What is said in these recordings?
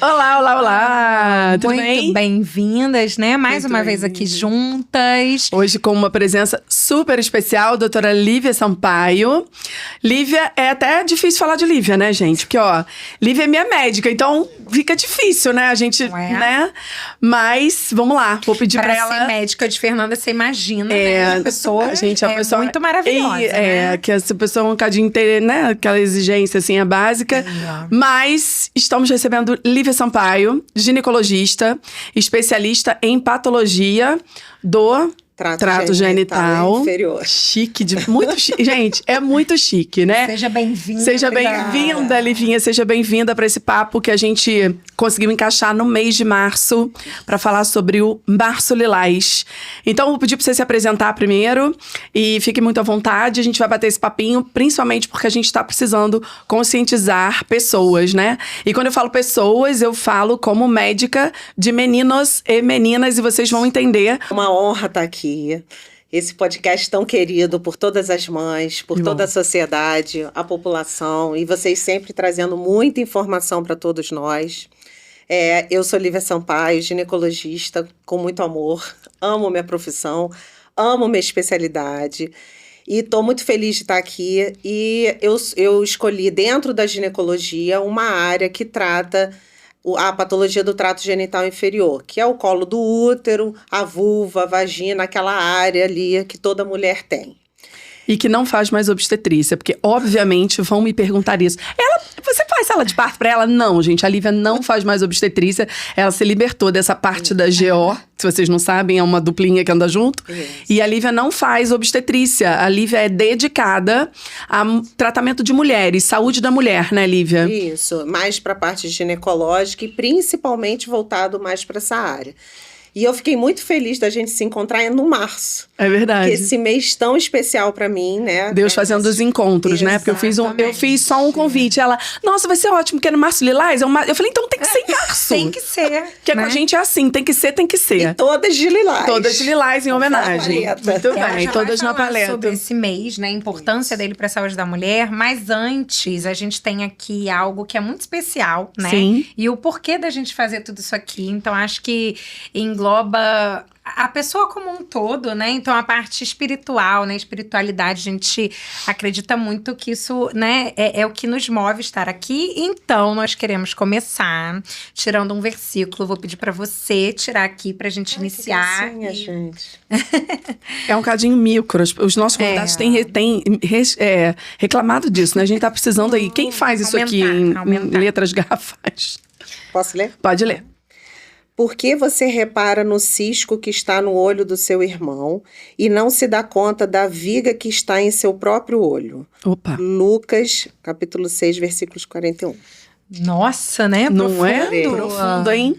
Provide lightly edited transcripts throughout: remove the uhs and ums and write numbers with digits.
Olá, olá, olá! Tudo bem? Muito bem-vindas, né? Mais Muito uma vez aqui juntas. Hoje com uma presença super especial, doutora Lívia Sampaio. Lívia, é até difícil falar de Lívia, né, gente? Porque, Lívia é minha médica, então fica difícil, né? A gente, né? Mas, vamos lá, vou pedir pra ela... Pra ser médica de Fernanda, você imagina, né? A pessoa, gente, a pessoa muito maravilhosa, né? Que essa pessoa um bocadinho ter, né? Aquela exigência, assim, a básica. Mas estamos recebendo Lívia Sampaio, ginecologista, especialista em patologia do trato genital inferior. Chique, muito chique. Gente, é muito chique, né? Seja bem-vinda. Seja bem-vinda, Livinha. Seja bem-vinda para esse papo que a gente conseguiu encaixar no mês de março para falar sobre o Março Lilás. Então, vou pedir para você se apresentar primeiro e fique muito à vontade. A gente vai bater esse papinho, principalmente porque a gente está precisando conscientizar pessoas, né? E quando eu falo pessoas, eu falo como médica de meninos e meninas e vocês vão entender. Uma honra estar aqui. Esse podcast tão querido por todas as mães, por toda a sociedade, a população, e vocês sempre trazendo muita informação para todos nós. Eu sou Lívia Sampaio, ginecologista com muito amor, amo minha profissão, amo minha especialidade e estou muito feliz de estar aqui. E eu escolhi dentro da ginecologia uma área que trata a patologia do trato genital inferior, que é o colo do útero, a vulva, a vagina, aquela área ali que toda mulher tem. E que não faz mais obstetrícia, porque obviamente vão me perguntar isso. Você faz sala de parto pra ela? Não, gente, a Lívia não faz mais obstetrícia. Ela se libertou dessa parte da GO, se vocês não sabem, é uma duplinha que anda junto. E a Lívia não faz obstetrícia. A Lívia é dedicada a tratamento de mulheres, saúde da mulher, né, Lívia? Isso, mais pra parte ginecológica e principalmente voltado mais pra essa área. E eu fiquei muito feliz da gente se encontrar no março. É verdade. Que esse mês tão especial pra mim, né? Deus fazendo os encontros, né? Porque eu fiz só um convite. Ela, nossa, vai ser ótimo, porque é no Março Lilás. Eu falei, então tem que ser em março. Tem que ser. Porque com a gente é assim, tem que ser. E todas de lilás. Todas de lilás em homenagem. Muito bem, todas na paleta. Sobre esse mês, né? A importância dele para a saúde da mulher. Mas antes, a gente tem aqui algo que é muito especial, né? Sim. E o porquê da gente fazer tudo isso aqui. Então, acho que engloba a pessoa como um todo, né? Então, a parte espiritual, né? Espiritualidade, a gente acredita muito que isso, né? É o que nos move estar aqui. Então, nós queremos começar tirando um versículo. Vou pedir para você tirar aqui pra gente iniciar. Que gente. É um cadinho micro. Os nossos convidados têm reclamado disso, né? A gente tá precisando aí. Quem faz isso aqui em letras garrafais? Posso ler? Pode ler. Por que você repara no cisco que está no olho do seu irmão e não se dá conta da viga que está em seu próprio olho? Opa. Lucas, capítulo 6, versículos 41. Nossa, né? Não profundo. é? Profundo, hein?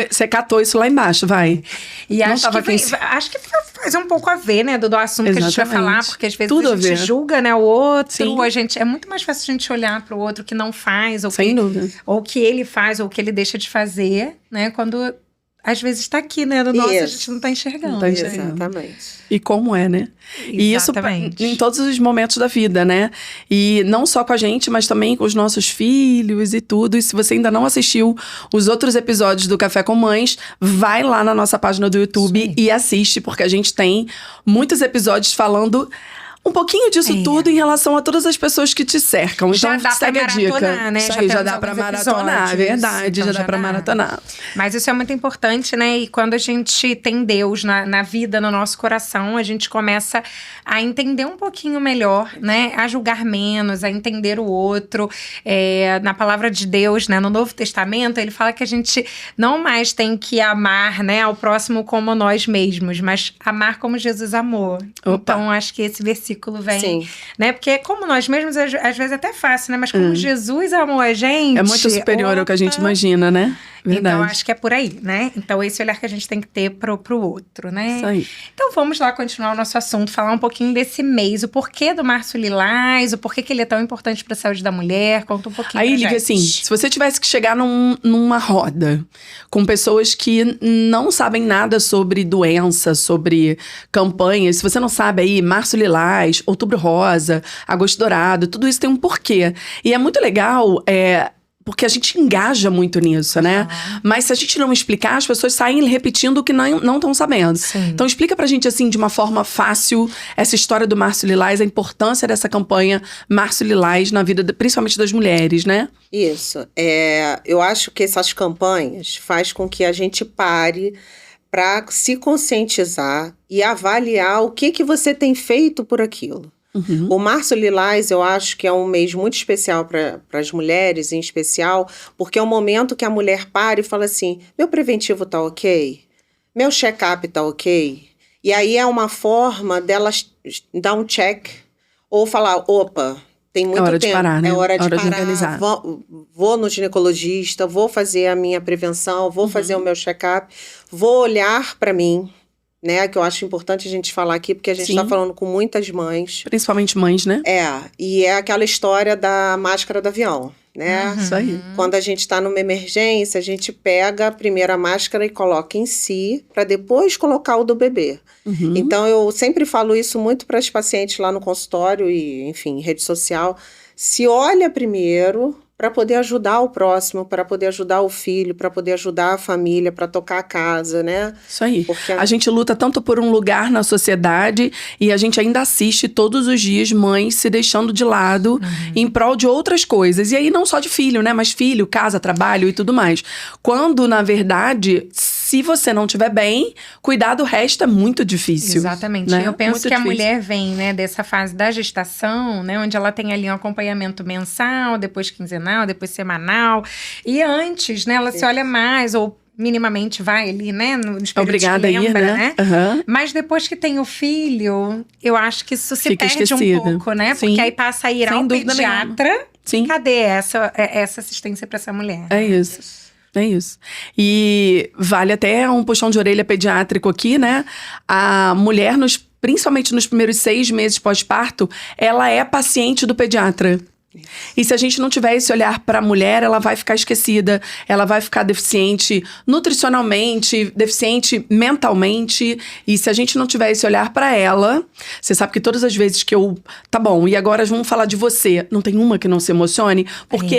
Você catou isso lá embaixo, vai. E acho que faz um pouco a ver, né, do assunto que a gente vai falar, porque às vezes tudo a gente julga, né, o outro. Sim. É muito mais fácil a gente olhar para o outro que não faz, sem dúvida. Ou que ele faz, ou que ele deixa de fazer, né, quando às vezes está aqui, né, no nosso, a gente não está enxergando. Não tá enxergando. Exatamente. E como é, né? E isso em todos os momentos da vida, né? E não só com a gente, mas também com os nossos filhos e tudo. E se você ainda não assistiu os outros episódios do Café com Mães, vai lá na nossa página do YouTube e assiste, porque a gente tem muitos episódios falando um pouquinho disso tudo em relação a todas as pessoas que te cercam. Já então, dá segue pra maratonar, a dica. né? Já dá pra maratonar, é verdade. Então já dá pra maratonar. Mas isso é muito importante, né? E quando a gente tem Deus na vida, no nosso coração, a gente começa a entender um pouquinho melhor, né? A julgar menos, a entender o outro. Na palavra de Deus, né? No Novo Testamento, ele fala que a gente não mais tem que amar, né, ao próximo como nós mesmos, mas amar como Jesus amou. Opa. Então, acho que esse versículo vem, né? Porque como nós mesmos, às vezes é até fácil, né? Mas como Jesus amou a gente... É muito superior ao que a gente imagina, né? Verdade. Então, acho que é por aí, né? Então, esse olhar que a gente tem que ter pro outro, né? Isso aí. Então, vamos lá continuar o nosso assunto, falar um pouquinho desse mês, o porquê do Março Lilás, o porquê que ele é tão importante para a saúde da mulher. Conta um pouquinho aí, pra Lívia, gente. assim, se você tivesse que chegar numa roda com pessoas que não sabem nada sobre doença, sobre campanhas, se você não sabe aí, Março Lilás, Outubro Rosa, Agosto Dourado, tudo isso tem um porquê. E é muito legal, porque a gente engaja muito nisso, né? Mas se a gente não explicar, as pessoas saem repetindo o que não estão sabendo. Sim. Então explica pra gente, assim, de uma forma fácil, essa história do Março Lilás, a importância dessa campanha Março Lilás na vida, principalmente das mulheres, né? Isso. Eu acho que essas campanhas faz com que a gente pare para se conscientizar e avaliar o que você tem feito por aquilo. O Março Lilás, eu acho que é um mês muito especial para as mulheres, em especial, porque é um momento que a mulher para e fala assim, meu preventivo tá ok? Meu check-up tá ok? E aí é uma forma delas dar um check ou falar, opa, tem muito tempo. É hora de parar, né? É hora de parar. Organizar. Vou no ginecologista, vou fazer a minha prevenção, vou fazer o meu check-up, vou olhar para mim, né? Que eu acho importante a gente falar aqui, porque a gente está falando com muitas mães. Principalmente mães, né? E é aquela história da máscara do avião, né? Isso aí. Quando a gente está numa emergência, a gente pega primeiro a máscara e coloca em si, para depois colocar o do bebê. Então, eu sempre falo isso muito para as pacientes lá no consultório e, enfim, em rede social. Se olha primeiro para poder ajudar o próximo, para poder ajudar o filho, para poder ajudar a família, para tocar a casa, né? Isso aí. Porque a gente luta tanto por um lugar na sociedade e a gente ainda assiste todos os dias mães se deixando de lado em prol de outras coisas. E aí não só de filho, né? Mas filho, casa, trabalho e tudo mais. Quando, na verdade, se você não estiver bem, cuidar do resto é muito difícil. Exatamente. Né? Eu penso Muito que a difícil. mulher vem, né, dessa fase da gestação, né, onde ela tem ali um acompanhamento mensal, depois quinzenal, depois semanal. E antes, né, ela se olha mais, ou minimamente vai ali, né, nos períodos Obrigada que lembra, aí, né? Mas depois que tem o filho, eu acho que isso se Fica perde esquecida. um pouco, né? Sim. Porque aí passa a ir Sem ao dúvida pediatra. Sim. Cadê essa assistência para essa mulher? É isso. É isso. E vale até um puxão de orelha pediátrico aqui, né? A mulher, principalmente nos primeiros 6 meses pós-parto, ela é paciente do pediatra. E se a gente não tiver esse olhar para a mulher, ela vai ficar esquecida, ela vai ficar deficiente nutricionalmente, deficiente mentalmente. E se a gente não tiver esse olhar para ela, você sabe que todas as vezes que tá bom, e agora vamos falar de você, não tem uma que não se emocione, porque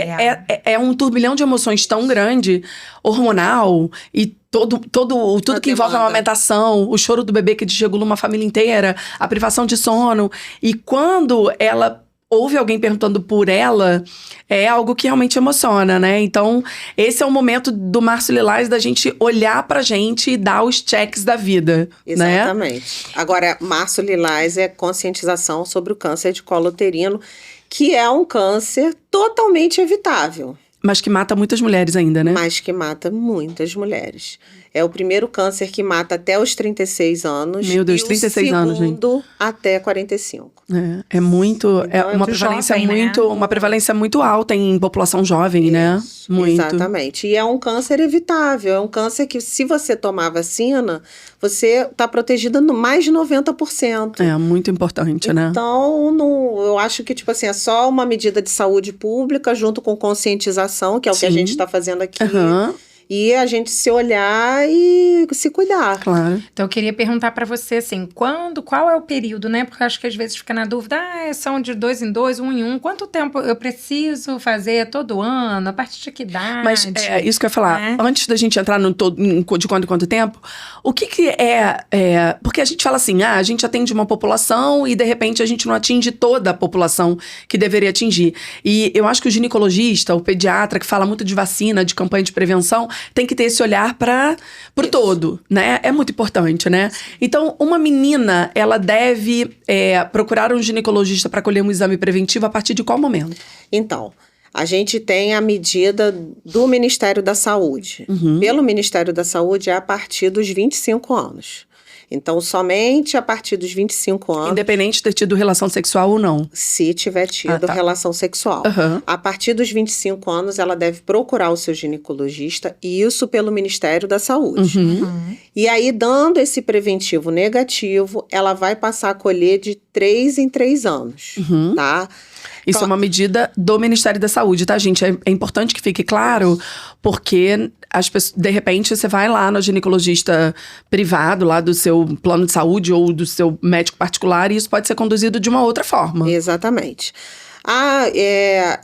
é um turbilhão de emoções tão grande, hormonal e tudo que envolve a amamentação, o choro do bebê que desregula uma família inteira, a privação de sono. E quando ela ouve alguém perguntando por ela, é algo que realmente emociona, né? Então, esse é o momento do Março Lilás da gente olhar pra gente e dar os checks da vida, Exatamente. Né? Agora, Março Lilás é conscientização sobre o câncer de colo uterino, que é um câncer totalmente evitável. Mas que mata muitas mulheres ainda, né? Mas que mata muitas mulheres. É o primeiro câncer que mata até os 36 anos. Meu Deus, 36 anos, gente. E o segundo até 45. É muito... Então, é uma prevalência jovem, muito... né? Uma prevalência muito alta em população jovem, né? Muito. Exatamente. E é um câncer evitável. É um câncer que, se você tomar vacina, você está protegida no mais de 90%. É muito importante, né? Então, eu acho que, tipo assim, é só uma medida de saúde pública junto com conscientização, que é o que a gente está fazendo aqui. E a gente se olhar e se cuidar. Claro. Então, eu queria perguntar para você, assim, qual é o período, né? Porque eu acho que às vezes fica na dúvida, são de 2 em 2, 1 em 1. Quanto tempo eu preciso fazer todo ano? A partir de que idade? Mas é isso que eu ia falar. Antes da gente entrar de quanto em quanto tempo, o que é... Porque a gente fala assim, a gente atende uma população e, de repente, a gente não atinge toda a população que deveria atingir. E eu acho que o ginecologista, o pediatra, que fala muito de vacina, de campanha de prevenção, tem que ter esse olhar pro todo, né? É muito importante, né? Então, uma menina, ela deve procurar um ginecologista para colher um exame preventivo a partir de qual momento? Então, a gente tem a medida do Ministério da Saúde. Pelo Ministério da Saúde é a partir dos 25 anos. Então, somente a partir dos 25 anos... Independente de ter tido relação sexual ou não. Se tiver tido relação sexual. A partir dos 25 anos, ela deve procurar o seu ginecologista, e isso pelo Ministério da Saúde. E aí, dando esse preventivo negativo, ela vai passar a colher de 3 em 3 anos, tá? Isso é uma medida do Ministério da Saúde, tá, gente? É importante que fique claro, porque as pessoas, de repente você vai lá no ginecologista privado, lá do seu plano de saúde ou do seu médico particular, e isso pode ser conduzido de uma outra forma. Exatamente.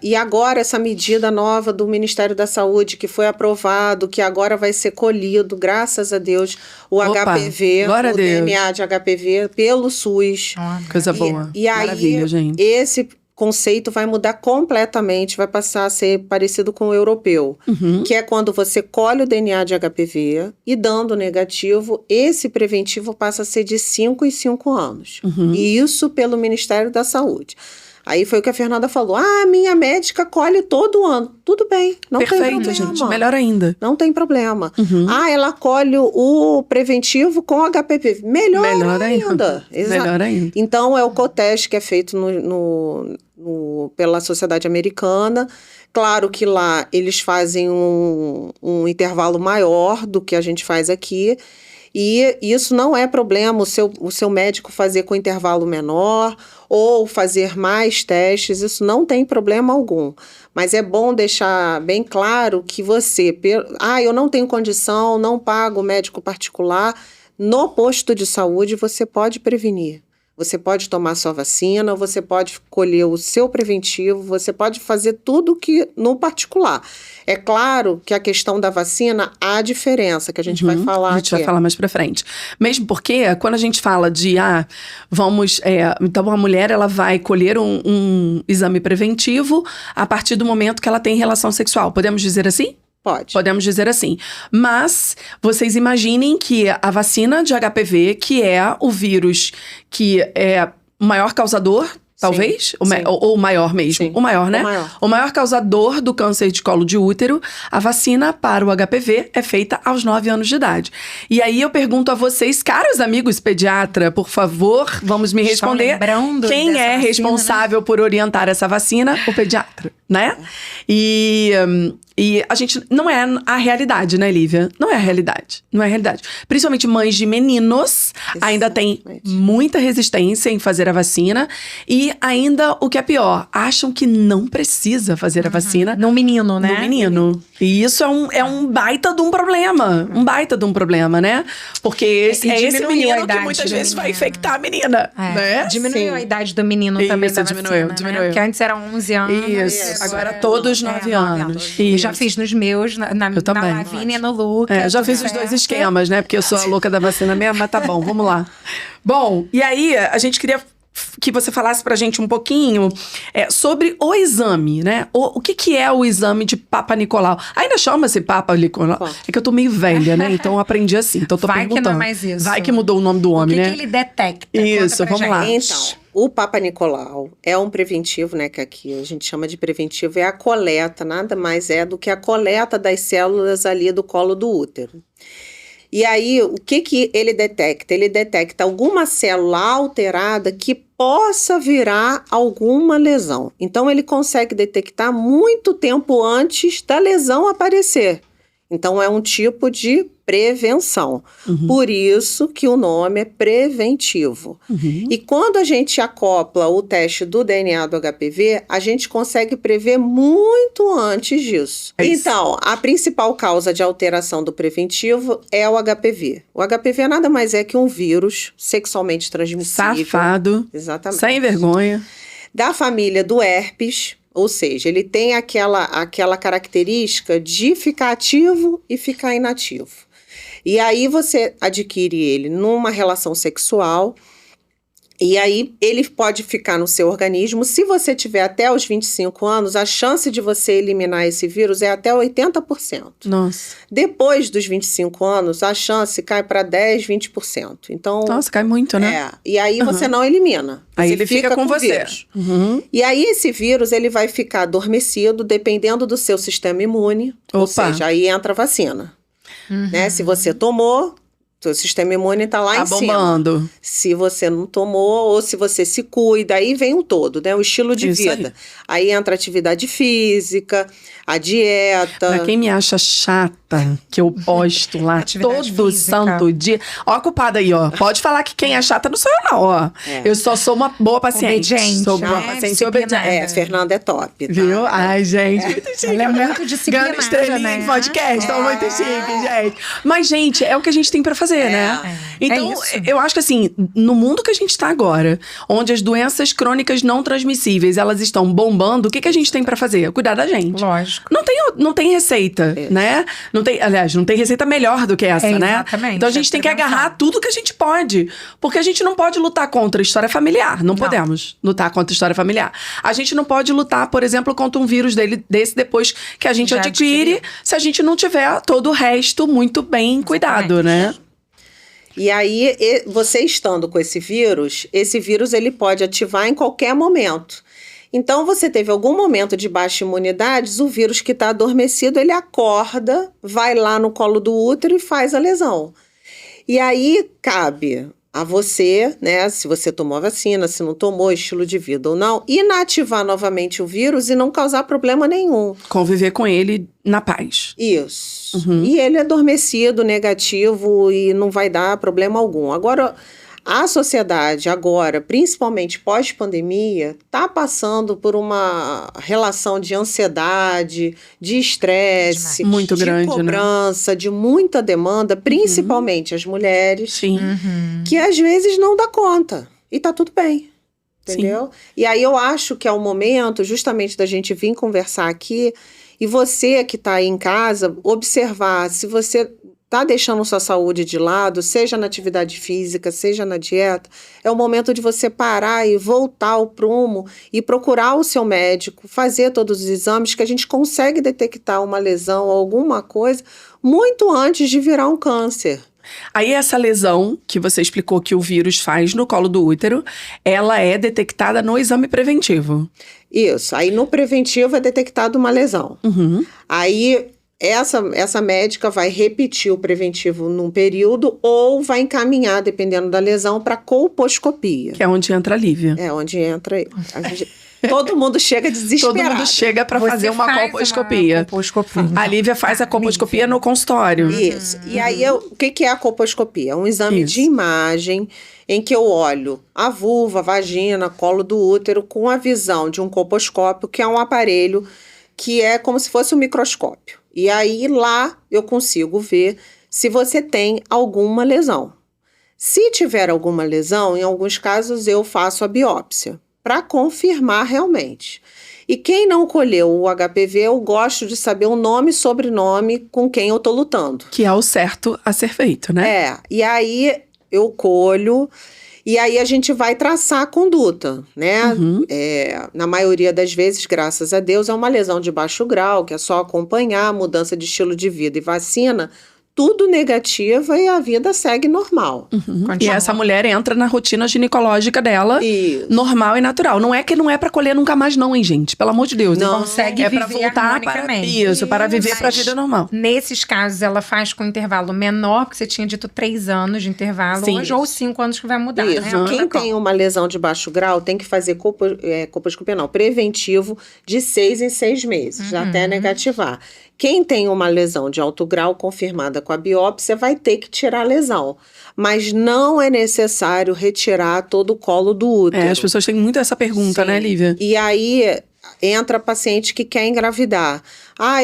E agora essa medida nova do Ministério da Saúde, que foi aprovado, que agora vai ser colhido, graças a Deus, o HPV, o DNA de HPV pelo SUS. Coisa boa. E aí, maravilha, gente. Esse conceito vai mudar completamente, vai passar a ser parecido com o europeu, que é quando você colhe o DNA de HPV e dando negativo, esse preventivo passa a ser de 5 em 5 anos. E isso pelo Ministério da Saúde. Aí foi o que a Fernanda falou. Minha médica colhe todo ano. Tudo bem, não tem problema. Perfeito, gente. Melhor ainda. Não tem problema. Ela colhe o preventivo com HPV. Melhor ainda. Melhor ainda. Então, é o COTES que é feito pela Sociedade Americana. Claro que lá eles fazem um intervalo maior do que a gente faz aqui. E isso não é problema, o seu médico fazer com intervalo menor ou fazer mais testes, isso não tem problema algum. Mas é bom deixar bem claro que você, eu não tenho condição, não pago médico particular, no posto de saúde você pode prevenir. Você pode tomar sua vacina, você pode colher o seu preventivo, você pode fazer tudo que no particular. É claro que a questão da vacina há diferença, que a gente vai falar aqui. A gente vai falar mais pra frente. Mesmo porque, quando a gente fala de, então a mulher ela vai colher um exame preventivo a partir do momento que ela tem relação sexual. Podemos dizer assim? Pode. Podemos dizer assim. Mas vocês imaginem que a vacina de HPV, que é o vírus que é o maior causador, talvez? Ou o maior mesmo? Sim. O maior, né? O maior. O maior causador do câncer de colo de útero, a vacina para o HPV é feita aos 9 anos de idade. E aí eu pergunto a vocês, caros amigos pediatra, por favor, vamos me responder. Quem é vacina, responsável por orientar essa vacina? O pediatra, né? E a gente... Não é a realidade, né, Lívia? Não é a realidade. Não é a realidade. Principalmente mães de meninos ainda têm muita resistência em fazer a vacina. E ainda, o que é pior, acham que não precisa fazer a vacina. No menino, né? No menino. E isso é um baita de um problema. Um baita de um problema, né? Porque esse menino que muitas vezes vai infectar a menina. Né? Diminuiu a idade do menino também da vacina, diminuiu. Né? Porque antes era 11 anos. Isso. Agora todos 9 anos. Eu já fiz nos meus, na Lavínia e no Lucas. Eu já fiz os dois esquemas, né? Porque eu sou a louca da vacina mesmo, mas tá bom, vamos lá. Bom, e aí a gente queria que você falasse pra gente um pouquinho sobre o exame, né? O que é o exame de Papa Nicolau? Ainda chama-se Papa Nicolau? É que eu tô meio velha, né? Então eu aprendi assim, então eu tô perguntando. Vai que não é mais isso. Vai que mudou o nome do homem, né? O que ele detecta? Isso, vamos lá. Então, o Papa Nicolau é um preventivo, né? Que aqui a gente chama de preventivo, é a coleta, nada mais é do que a coleta das células ali do colo do útero. E aí, o que ele detecta? Ele detecta alguma célula alterada que possa virar alguma lesão. Então, ele consegue detectar muito tempo antes da lesão aparecer. Então, é um tipo de prevenção. Por isso que o nome é preventivo. E quando a gente acopla o teste do DNA do HPV, a gente consegue prever muito antes disso. Então, a principal causa de alteração do preventivo é o HPV. O HPV nada mais é que um vírus sexualmente transmissível. Safado. Exatamente. Sem vergonha. Da família do herpes. Ou seja, ele tem aquela característica de ficar ativo e ficar inativo. E aí você adquire ele numa relação sexual e aí ele pode ficar no seu organismo. Se você tiver até os 25 anos, a chance de você eliminar esse vírus é até 80%. Nossa. Depois dos 25 anos, a chance cai para 10, 20%. Então, nossa, cai muito, né? E aí você não elimina. Aí ele fica com você. E aí esse vírus ele vai ficar adormecido dependendo do seu sistema imune. Ou seja, aí entra a vacina. Né? Se você tomou, seu sistema imune está lá em cima. Bombando. Se você não tomou ou se você se cuida, aí vem um todo, né? O estilo de vida. Aí entra a atividade física, a dieta. Pra quem me acha chata, que eu posto lá todo santo dia. Ó a culpada aí, ó. Pode falar que quem é chata não sou eu, não, ó. Eu só sou uma boa paciente. Obediente. Sou boa paciente obediente. A Fernanda é top. Tá? Viu? Ai, gente, muito chique. Ela é muito disciplinada, Ganhando estrelinha em podcast, tá muito chique, gente. Mas, gente, é o que a gente tem pra fazer. fazer, né? Então, isso. eu acho que assim, no mundo que a gente tá agora, onde as doenças crônicas não transmissíveis, elas estão bombando, o que a gente tem pra fazer? Cuidar da gente. Lógico. Não tem receita, né? Aliás, não tem receita melhor do que essa, né? Exatamente. Então a gente tem que agarrar tudo que a gente pode. Porque a gente não pode lutar contra a história familiar. Não podemos lutar contra a história familiar. A gente não pode lutar, por exemplo, contra um vírus desse depois que a gente adquire, se a gente não tiver todo o resto muito bem cuidado, né? E aí, você estando com esse vírus ele pode ativar em qualquer momento. Então, você teve algum momento de baixa imunidade, o vírus que está adormecido, ele acorda, vai lá no colo do útero e faz a lesão. E aí, cabe a você, né, se você tomou a vacina, se não tomou, estilo de vida ou não, inativar novamente o vírus e não causar problema nenhum. Conviver com ele na paz. Isso. E ele é adormecido, negativo e não vai dar problema algum. Agora, a sociedade agora, principalmente pós-pandemia, está passando por uma relação de ansiedade, de estresse, muito grande, de cobrança, de muita demanda, principalmente as mulheres, Sim. que às vezes não dá conta. E tá tudo bem. Entendeu? Sim. E aí eu acho que é o momento justamente da gente vir conversar aqui e você que está aí em casa, observar se você tá deixando sua saúde de lado, seja na atividade física, seja na dieta, é o momento de você parar e voltar ao prumo e procurar o seu médico, fazer todos os exames que a gente consegue detectar uma lesão ou alguma coisa muito antes de virar um câncer. Aí essa lesão que você explicou que o vírus faz no colo do útero, ela é detectada no exame preventivo. Isso, aí no preventivo é detectada uma lesão. Aí essa médica vai repetir o preventivo num período ou vai encaminhar, dependendo da lesão, para colposcopia. Que é onde entra a Lívia. É onde entra eu. Todo mundo chega desesperado. Todo mundo chega para fazer uma colposcopia. A Lívia faz a colposcopia no consultório. Isso. E aí, o que é a colposcopia? É um exame de imagem em que eu olho a vulva, a vagina, colo do útero com a visão de um colposcópio, que é um aparelho que é como se fosse um microscópio. E aí, lá, eu consigo ver se você tem alguma lesão. Se tiver alguma lesão, em alguns casos, eu faço a biópsia para confirmar realmente. E quem não colheu o HPV, eu gosto de saber o nome e sobrenome com quem eu tô lutando. Que é o certo a ser feito, né? E aí eu colho e aí a gente vai traçar a conduta, né? Na maioria das vezes, graças a Deus, é uma lesão de baixo grau, que é só acompanhar, mudança de estilo de vida e vacina, tudo negativa e a vida segue normal. E essa mulher entra na rotina ginecológica dela, normal e natural. Não é que não é pra colher nunca mais não, hein, gente? Pelo amor de Deus. Não consegue viver pra voltar para viver pra vida normal. Nesses casos, ela faz com intervalo menor, porque você tinha dito 3 anos de intervalo, hoje, ou 5 anos que vai mudar, né? Quem tem uma lesão de baixo grau tem que fazer colposcopia, não, preventivo de 6 em 6 meses, até negativar. Quem tem uma lesão de alto grau confirmada com a biópsia vai ter que tirar a lesão. Mas não é necessário retirar todo o colo do útero. As pessoas têm muito essa pergunta, né, Lívia? E aí entra paciente que quer engravidar.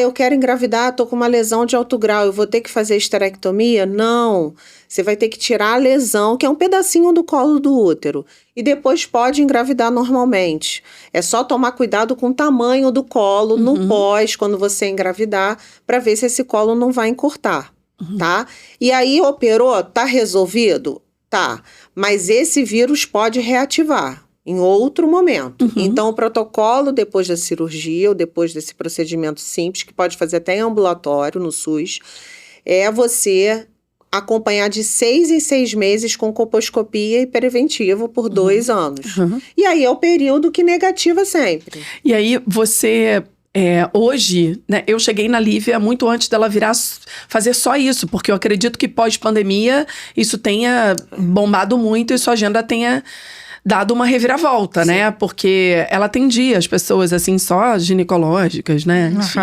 Eu quero engravidar, tô com uma lesão de alto grau, eu vou ter que fazer esterectomia? Não. Você vai ter que tirar a lesão, que é um pedacinho do colo do útero. E depois pode engravidar normalmente. É só tomar cuidado com o tamanho do colo no pós, quando você engravidar, para ver se esse colo não vai encurtar, tá? E aí, operou, tá resolvido? Tá. Mas esse vírus pode reativar em outro momento. Então, o protocolo, depois da cirurgia ou depois desse procedimento simples, que pode fazer até em ambulatório, no SUS, é você acompanhar de 6 em 6 meses com colposcopia e preventivo por 2 anos. E aí é o período que negativa sempre. E aí você... hoje, né, eu cheguei na Lívia muito antes dela fazer só isso, porque eu acredito que pós-pandemia isso tenha bombado muito e sua agenda tenha dado uma reviravolta, né? Porque ela atendia as pessoas, assim, só ginecológicas, né? Enfim.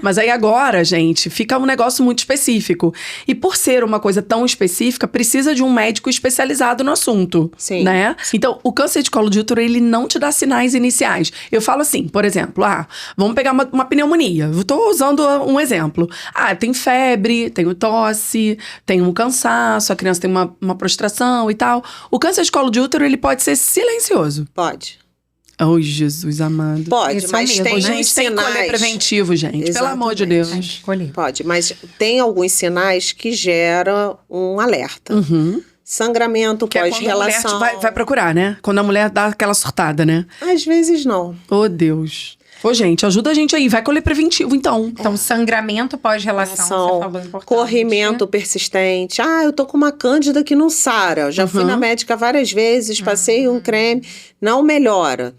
Mas aí agora, gente, fica um negócio muito específico. E por ser uma coisa tão específica, precisa de um médico especializado no assunto, né? Então, o câncer de colo de útero, ele não te dá sinais iniciais. Eu falo assim, por exemplo, vamos pegar uma pneumonia. Eu tô usando um exemplo. Tem febre, tenho tosse, tenho um cansaço, a criança tem uma prostração e tal. O câncer de colo de útero, ele pode ser silencioso. Pode. Oh, Jesus amado. Pode, mas tem uns sinais. Tem que colher preventivo, gente. Exatamente. Pelo amor de Deus. Pode, mas tem alguns sinais que geram um alerta. Sangramento pós-relação. Vai procurar, né? Quando a mulher dá aquela surtada, né? Às vezes não. Oh, Deus. Ô, gente, ajuda a gente aí. Vai colher preventivo, então. Então, sangramento pós-relação, você falou importante. Corrimento persistente. Eu tô com uma cândida que não sara. Já fui na médica várias vezes, passei um creme. Não melhora.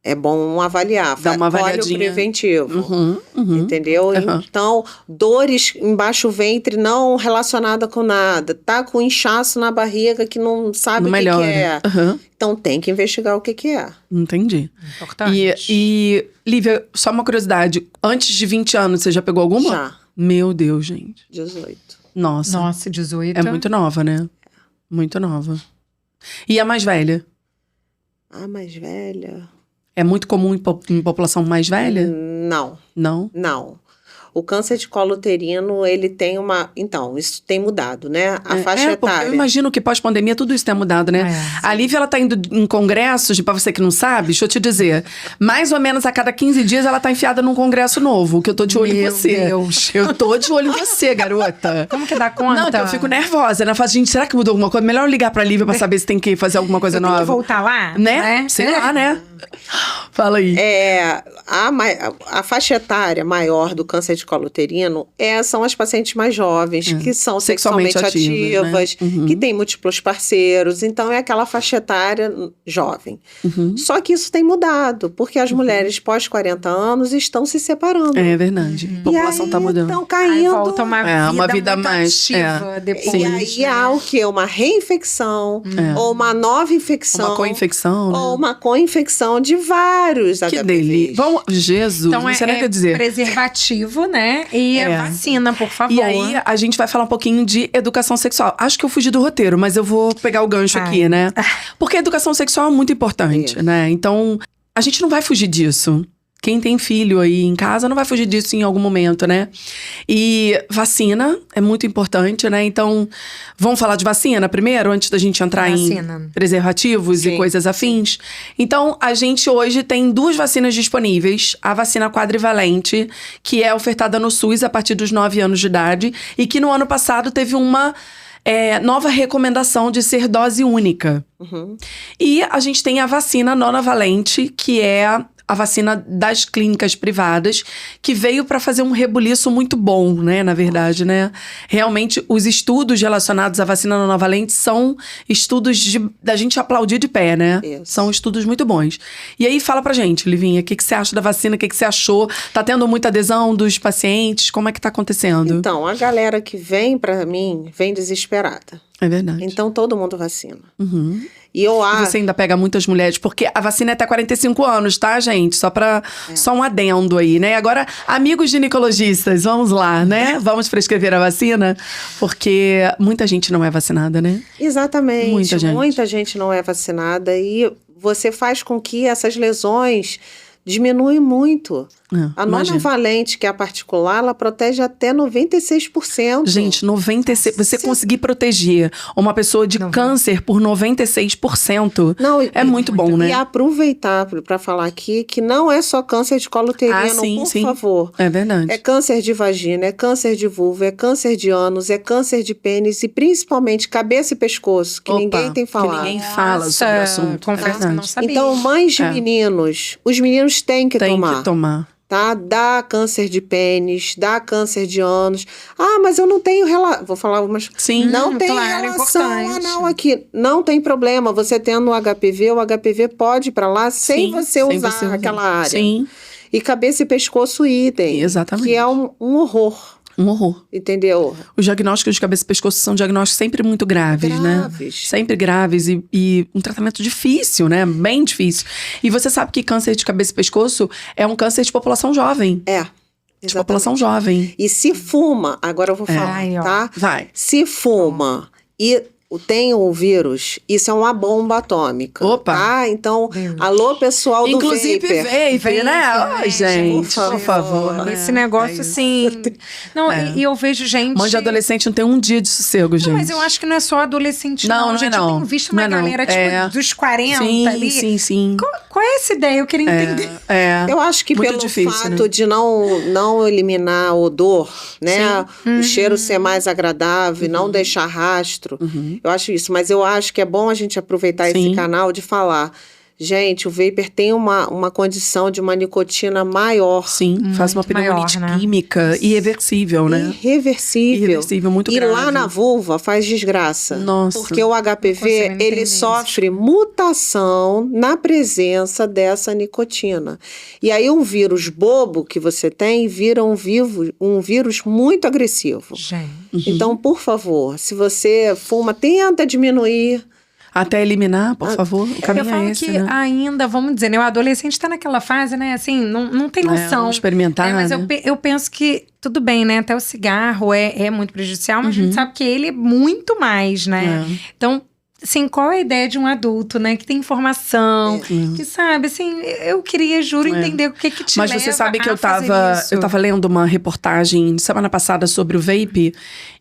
É bom avaliar. Dá uma avaliadinha. Olha o preventivo. Entendeu? Então, dores embaixo do ventre não relacionada com nada. Tá com inchaço na barriga que não sabe o que é. Então, tem que investigar o que é. Entendi. Importante. E, Lívia, só uma curiosidade. Antes de 20 anos, você já pegou alguma? Já. Meu Deus, gente. 18. Nossa, 18. É muito nova, né? Muito nova. E a mais velha? A mais velha... É muito comum em população mais velha? Não. Não? Não. O câncer de colo uterino, ele tem uma... Então, isso tem mudado, né? A faixa etária. Eu imagino que pós-pandemia tudo isso tenha mudado, né? A Lívia, ela tá indo em congressos, pra você que não sabe, deixa eu te dizer. Mais ou menos a cada 15 dias ela tá enfiada num congresso novo, que eu tô de olho em você. Meu Deus. Eu tô de olho em você, garota. Como que dá conta? Não, que eu fico nervosa, né? Eu falo, gente, será que mudou alguma coisa? Melhor eu ligar pra Lívia pra saber se tem que fazer alguma coisa nova. Tem que voltar lá? Né? Sei lá, né? Fala aí. A faixa etária maior do câncer de colo uterino são as pacientes mais jovens, que são sexualmente ativas, né? Que têm múltiplos parceiros. Então, é aquela faixa etária jovem. Só que isso tem mudado, porque as mulheres pós 40 anos estão se separando. É verdade. A população tá mudando. Estão caindo. Volta uma vida muito mais ativa depois. E aí há o quê? Uma reinfecção, ou uma nova infecção. Uma co-infecção, né? Ou uma co-infecção de vários que HPVs. Delícia. Jesus, então, não sei nem o que dizer. Preservativo, né? E vacina, por favor. E aí, a gente vai falar um pouquinho de educação sexual. Acho que eu fugi do roteiro, mas eu vou pegar o gancho aqui, né? Porque a educação sexual é muito importante, né? Então, a gente não vai fugir disso. Quem tem filho aí em casa não vai fugir disso em algum momento, né? E vacina é muito importante, né? Então, vamos falar de vacina primeiro, antes da gente entrar em preservativos e coisas afins? Então, a gente hoje tem 2 vacinas disponíveis. A vacina quadrivalente, que é ofertada no SUS a partir dos 9 anos de idade. E que no ano passado teve uma nova recomendação de ser dose única. E a gente tem a vacina nonavalente, que é a vacina das clínicas privadas, que veio para fazer um rebuliço muito bom, né, na verdade, né? Realmente, os estudos relacionados à vacina nonavalente são estudos da gente aplaudir de pé, né? Isso. São estudos muito bons. E aí, fala pra gente, Livinha, o que você acha da vacina? O que você achou? Tá tendo muita adesão dos pacientes? Como é que tá acontecendo? Então, a galera que vem para mim, vem desesperada. É verdade. Então, todo mundo vacina. E você ainda pega muitas mulheres, porque a vacina é até 45 anos, tá, gente? Só um adendo aí, né? Agora, amigos ginecologistas, vamos lá, né? Vamos prescrever a vacina, porque muita gente não é vacinada, né? Exatamente. Muita gente não é vacinada e você faz com que essas lesões diminuem muito. A nonavalente, que é a particular, ela protege até 96%. Gente, 96%. Você conseguir proteger uma pessoa de câncer por 96%. É muito bom, né? E aproveitar para falar aqui que não é só câncer de colo uterino, por favor. É verdade. É câncer de vagina, é câncer de vulva, é câncer de ânus, é câncer de pênis e principalmente cabeça e pescoço, que ninguém tem falado. Que ninguém fala sobre o assunto. Confesso que não sabia. Então, mães de meninos, os meninos têm que tomar. Tem que tomar. Tá? Dá câncer de pênis, dá câncer de ânus. Mas eu não tenho relação. Vou falar umas. Sim, não tem relação anal aqui. Não tem problema. Você tendo o HPV pode ir pra lá sem você usar aquela área. Sim. E cabeça e pescoço idem. Exatamente. Que é um horror. Um horror. Entendeu? Os diagnósticos de cabeça e pescoço são diagnósticos sempre muito graves, né? Sempre graves e um tratamento difícil, né? Bem difícil. E você sabe que câncer de cabeça e pescoço é um câncer de população jovem. De população jovem. E se fuma, agora eu vou falar, tá? Vai. Se fuma e tem um vírus, isso é uma bomba atômica. Opa! Tá? Então, alô, pessoal do inclusive vape, né? Ai, gente, por favor. Esse negócio, assim... Não, e eu vejo gente... Mãe de adolescente não tem um dia de sossego, gente. Mas eu acho que não é só adolescente, não. Gente, eu tenho visto uma galera, tipo, dos 40 ali. Sim. Qual é essa ideia? Eu queria entender. Eu acho que muito pelo difícil, fato né? de não eliminar odor, né? O cheiro ser mais agradável, não deixar rastro. Eu acho isso. Mas eu acho que é bom a gente aproveitar esse canal de falar... Gente, o vapor tem uma condição de uma nicotina maior. Sim, faz uma pneumonite química irreversível, né? Irreversível, muito e grave. lá na vulva faz desgraça. Nossa. Porque o HPV, ele sofre mutação na presença dessa nicotina. E aí um vírus bobo que você tem vira um vírus muito agressivo. Gente. Então, por favor, se você fuma, tenta diminuir. Até eliminar, por favor. O caminho eu falo é esse, que né? ainda, vamos dizer, né? O adolescente tá naquela fase, né? Assim, não tem noção. Vamos experimentar, mas né? eu penso que, tudo bem, né? Até o cigarro é muito prejudicial, mas a gente sabe que ele é muito mais, né? Então, assim, qual é a ideia de um adulto, né? Que tem informação, que sabe, assim, eu queria, juro, entender o que te Mas leva você sabe que a eu fazer isso. tava lendo uma reportagem semana passada sobre o vape.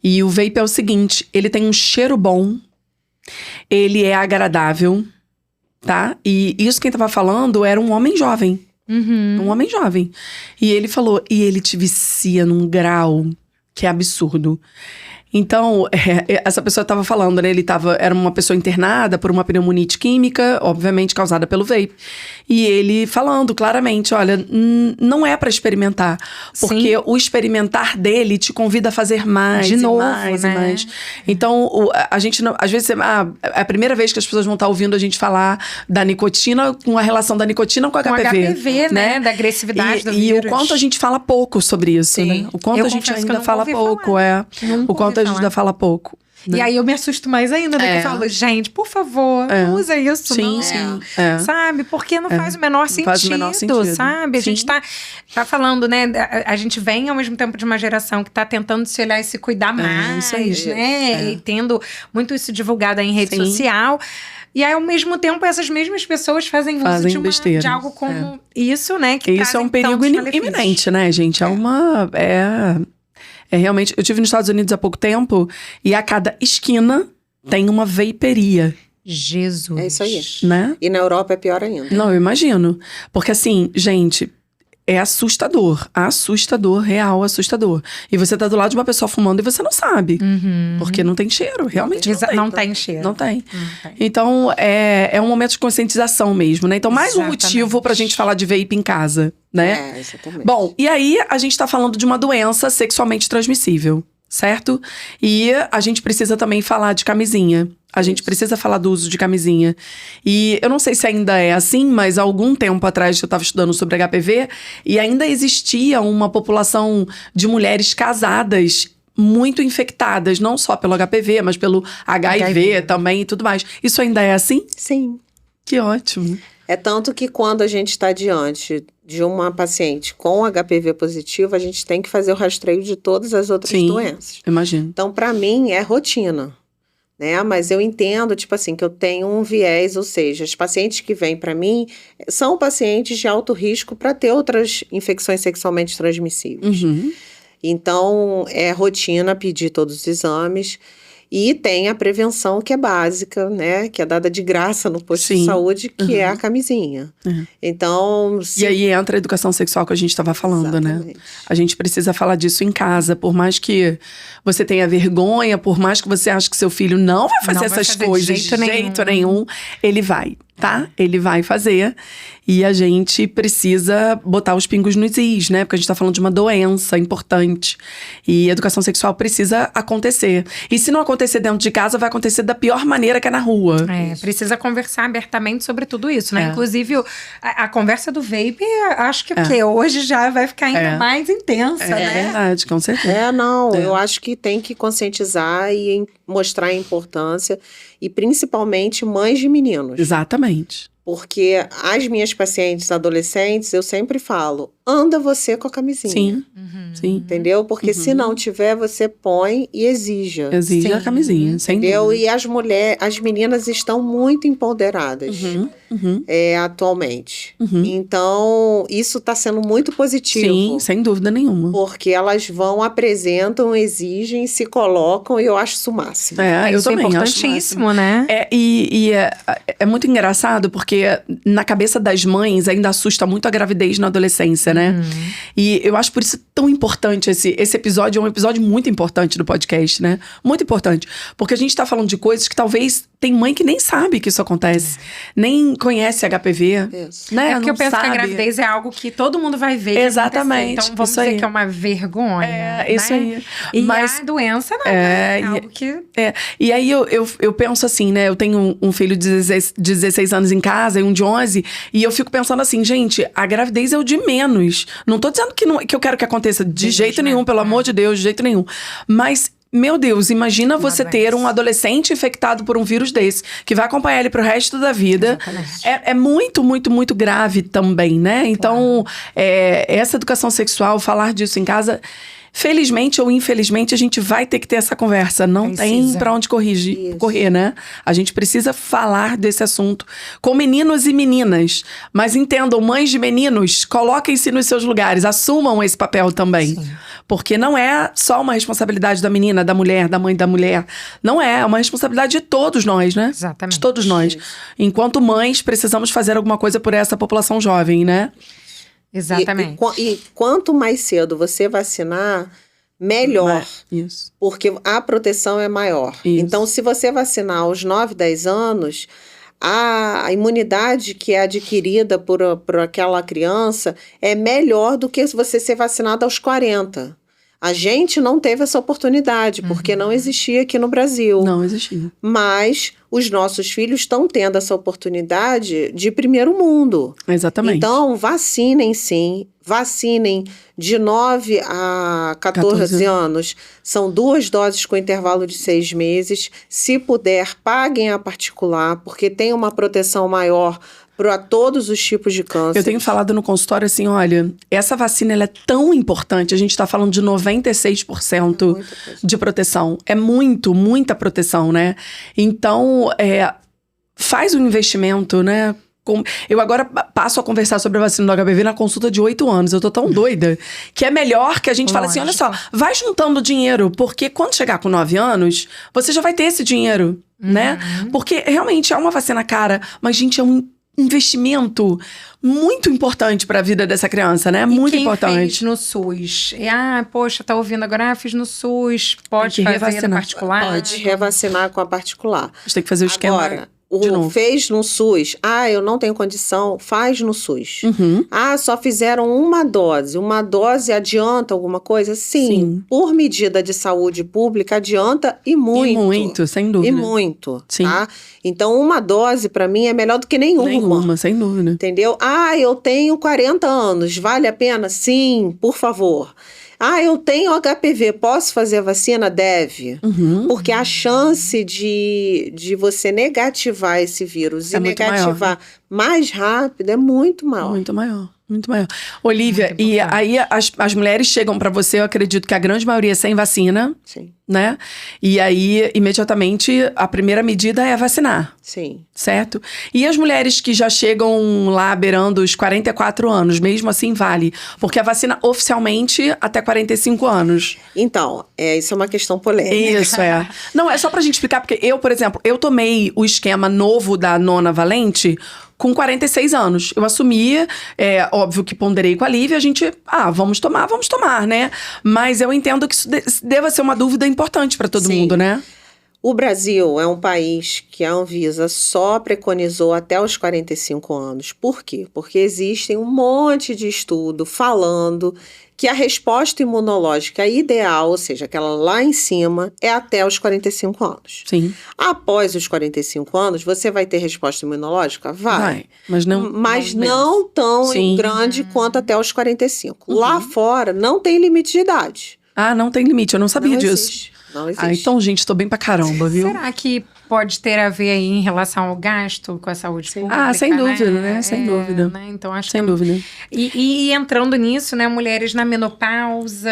E o vape é o seguinte, ele tem um cheiro bom. Ele é agradável, tá? E isso quem tava falando era um homem jovem. Um homem jovem. E ele falou, e ele te vicia num grau que é absurdo. Então, essa pessoa estava falando, né? Era uma pessoa internada por uma pneumonite química, obviamente causada pelo vape. E ele falando claramente, olha, não é para experimentar. Porque o experimentar dele te convida a fazer mais de novo, mais, né? e mais. Então, a gente, às vezes, é a primeira vez que as pessoas vão estar ouvindo a gente falar da nicotina, com a relação da nicotina com HPV. Com HPV, né? Da agressividade do vírus. E o quanto a gente fala pouco sobre isso, né? O quanto a gente ainda fala pouco, o quanto a gente ainda fala pouco. Né? E aí eu me assusto mais ainda, né? Que eu falo, gente, por favor, não usa isso, não. Sabe? Porque não faz o menor sentido, faz o menor sentido. Sabe? A gente tá falando, né? A gente vem ao mesmo tempo de uma geração que tá tentando se olhar e se cuidar mais, isso aí, né? E tendo muito isso divulgado em rede social. E aí, ao mesmo tempo, essas mesmas pessoas fazem uso de algo como isso, né? Que isso é um perigo iminente, né, gente? É realmente... Eu estive nos Estados Unidos há pouco tempo e a cada esquina tem uma vaperia. Jesus. É isso aí. Né? E na Europa é pior ainda. Não, eu imagino. Porque assim, gente... É assustador, real assustador. E você tá do lado de uma pessoa fumando e você não sabe. Porque não tem cheiro, realmente não tem cheiro. Não tem. Então, é um momento de conscientização mesmo, né? Então, mais um motivo pra gente falar de vape em casa, né? Exatamente. Bom, e aí a gente tá falando de uma doença sexualmente transmissível, certo? E a gente precisa também falar de camisinha. A gente precisa falar do uso de camisinha. E eu não sei se ainda é assim, mas há algum tempo atrás eu estava estudando sobre HPV e ainda existia uma população de mulheres casadas muito infectadas, não só pelo HPV, mas pelo HIV também e tudo mais. Isso ainda é assim? Sim. Que ótimo. É tanto que quando a gente está diante de uma paciente com HPV positivo, a gente tem que fazer o rastreio de todas as outras doenças. Imagino. Então, para mim, é rotina. Né? Mas eu entendo, tipo assim, que eu tenho um viés, ou seja, os pacientes que vêm para mim são pacientes de alto risco para ter outras infecções sexualmente transmissíveis. Então, é rotina pedir todos os exames. E tem a prevenção que é básica, né? Que é dada de graça no posto de saúde, que é a camisinha. Então... E aí entra a educação sexual que a gente estava falando, né? A gente precisa falar disso em casa. Por mais que você tenha vergonha, por mais que você ache que seu filho não vai fazer essas coisas de jeito nenhum, ele vai. tá? Ele vai fazer. E a gente precisa botar os pingos nos is, né? Porque a gente tá falando de uma doença importante. E educação sexual precisa acontecer. E se não acontecer dentro de casa, vai acontecer da pior maneira, que é na rua. Precisa conversar abertamente sobre tudo isso, né? Inclusive, a conversa do vape, acho que hoje já vai ficar ainda mais intensa, né? É verdade, com certeza. Eu acho que tem que conscientizar e mostrar a importância. E principalmente mães de meninos. Exatamente. Porque as minhas pacientes adolescentes, eu sempre falo, anda você com a camisinha. Sim, sim. Entendeu? Porque se não tiver, você põe e exija. Exige a camisinha, sem entendeu? dúvida. E as meninas estão muito empoderadas atualmente. Então, isso está sendo muito positivo. Sim, sem dúvida nenhuma. Porque elas vão, apresentam, exigem, se colocam e eu acho isso o máximo. Eu isso também é importantíssimo, né? É muito engraçado porque na cabeça das mães ainda assusta muito a gravidez na adolescência, né? E eu acho por isso tão importante esse episódio. É um episódio muito importante do podcast, né? Muito importante. Porque a gente tá falando de coisas que talvez tem mãe que nem sabe que isso acontece. Nem conhece HPV. Isso. Né? Porque eu penso que a gravidez é algo que todo mundo vai ver. Exatamente. Então vamos dizer que é uma vergonha. né? Isso aí. Mas a doença não. É algo que. E aí eu penso assim, né? Eu tenho um filho de 16 anos em casa e um de 11. E eu fico pensando assim, gente, a gravidez é o de menos. Não tô dizendo que eu quero que aconteça de jeito nenhum, pelo amor de Deus, de jeito nenhum. Mas, meu Deus, imagina você ter um adolescente infectado por um vírus desse, que vai acompanhar ele pro resto da vida. É muito, muito, muito grave também, né? Então, essa educação sexual, falar disso em casa... Felizmente ou infelizmente, a gente vai ter que ter essa conversa. Não tem pra onde correr, né? A gente precisa falar desse assunto com meninos e meninas. Mas entendam, mães de meninos, coloquem-se nos seus lugares. Assumam esse papel também. Sim. Porque não é só uma responsabilidade da menina, da mulher, da mãe da mulher. Não é uma responsabilidade de todos nós, né? Exatamente. De todos nós. Enquanto mães, precisamos fazer alguma coisa por essa população jovem, né? Exatamente. E quanto mais cedo você vacinar, melhor. Isso. Porque a proteção é maior. Isso. Então, se você vacinar aos 9, 10 anos, a imunidade que é adquirida por aquela criança é melhor do que se você ser vacinado aos 40. A gente não teve essa oportunidade, porque não existia aqui no Brasil. Não existia. Mas os nossos filhos estão tendo essa oportunidade de primeiro mundo. Exatamente. Então, vacinem sim. Vacinem de 9 a 14 anos. São 2 doses com intervalo de 6 meses. Se puder, paguem a particular, porque tem uma proteção maior para todos os tipos de câncer. Eu tenho falado no consultório assim, olha, essa vacina ela é tão importante, a gente está falando de 96% de proteção. É muita proteção, né? Então, faz um investimento, né? Eu agora passo a conversar sobre a vacina do HPV na consulta de 8 anos. Eu tô tão doida que é melhor que a gente fale assim, olha só, vai juntando dinheiro, porque quando chegar com 9 anos, você já vai ter esse dinheiro, né? Porque realmente é uma vacina cara, mas, gente, é um investimento muito importante para a vida dessa criança, né? Muito importante. Fez no SUS? Poxa, tá ouvindo agora? Fiz no SUS. Pode fazer no particular? Pode revacinar com a particular. A gente tem que fazer o esquema. Agora, fez no SUS. Eu não tenho condição. Faz no SUS. Só fizeram uma dose. Uma dose adianta alguma coisa? Sim. Por medida de saúde pública, adianta e muito. E muito, sem dúvida. E muito, sim. Tá? Então, uma dose, pra mim, é melhor do que nenhuma. Nenhuma, sem dúvida. Entendeu? Eu tenho 40 anos. Vale a pena? Sim, por favor. Eu tenho HPV, posso fazer a vacina? Deve. Porque a chance de você negativar esse vírus e negativar mais rápido é muito maior. Muito maior. Muito maior. Olívia, e aí as mulheres chegam pra você, eu acredito que a grande maioria sem vacina. Sim. Né? E aí, imediatamente, a primeira medida é vacinar. Sim. Certo? E as mulheres que já chegam lá beirando os 44 anos, mesmo assim vale? Porque a vacina oficialmente até 45 anos. Então, isso é uma questão polêmica. Isso, Não, é só pra gente explicar, porque eu, por exemplo, eu tomei o esquema novo da nona valente com 46 anos. Eu assumi, óbvio que ponderei com a Lívia, a gente, vamos tomar, né? Mas eu entendo que isso deva ser uma dúvida importante para todo mundo, né? O Brasil é um país que a Anvisa só preconizou até os 45 anos. Por quê? Porque existem um monte de estudo falando que a resposta imunológica ideal, ou seja, aquela lá em cima, é até os 45 anos. Sim. Após os 45 anos, você vai ter resposta imunológica? Vai. Mas não tão Sim. grande quanto até os 45. Lá fora, não tem limite de idade. Ah, não tem limite, eu não sabia Não disso. existe. Não existe. Ah, então, gente, tô bem pra caramba, viu? Será que pode ter a ver aí em relação ao gasto com a saúde pública? Ah, sem dúvida, né? Sem dúvida. Né? Então, acho Sem que... dúvida. E entrando nisso, né, mulheres na menopausa,